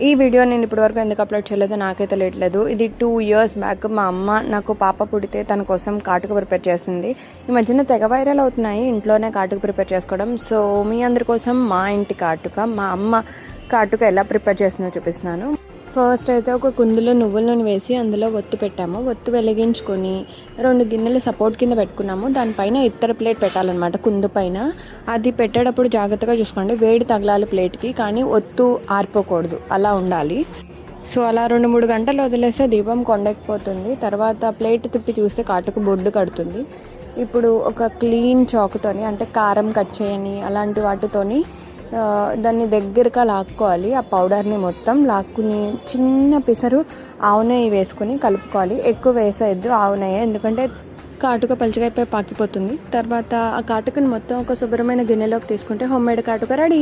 ఈ వీడియో నేను ఇప్పటివరకు ఎందుకు అప్లోడ్ చేయలేదో నాకైతే తెలియట్లేదు. ఇది 2 years బ్యాక్ మా అమ్మ నాకు పాప పుడితే తన కోసం కాటుక ప్రిపేర్ చేసింది. ఈ మధ్యన తెగ వైరల్ అవుతున్నాయి ఇంట్లోనే కాటుక ప్రిపేర్ చేసుకోవడం. సో మీ అందరి కోసం మా ఇంటి కాటుక, మా అమ్మ కాటుక ఎలా ప్రిపేర్ చేసిందో చూపిస్తున్నాను. ఫస్ట్ అయితే ఒక కుందులో నువ్వుల నూనె వేసి అందులో ఒత్తు పెట్టాము. ఒత్తు వెలిగించుకొని 2 గిన్నెలు సపోర్ట్ కింద పెట్టుకున్నాము. దానిపైన ఇత్తర ప్లేట్ పెట్టాలన్నమాట కుందు పైన. అది పెట్టేటప్పుడు జాగ్రత్తగా చూసుకోండి, వేడి తగలాలి ప్లేట్కి, కానీ ఒత్తు ఆరిపోకూడదు, అలా ఉండాలి. సో అలా 2-3 గంటలు వదిలేస్తే దీపం కొండెక్కిపోతుంది. తర్వాత ప్లేట్ తిప్పి చూస్తే కాటుకు బొడ్డు కడుతుంది. ఇప్పుడు ఒక క్లీన్ చాకుతోని, అంటే కారం కట్ చేయని అలాంటి వాటితోని దాన్ని దగ్గరగా లాక్కోవాలి. ఆ పౌడర్ని మొత్తం లాక్కుని చిన్న పిసరు ఆవు నెయ్యి వేసుకొని కలుపుకోవాలి. ఎక్కువ వేసేయద్దు ఆవు నెయ్యి, ఎందుకంటే కాటుక పలుచగా అయిపోయి పాకిపోతుంది. తర్వాత ఆ కాటుకని మొత్తం ఒక శుభ్రమైన గిన్నెలోకి తీసుకుంటే హోమ్ మేడ్ కాటుక రెడీ.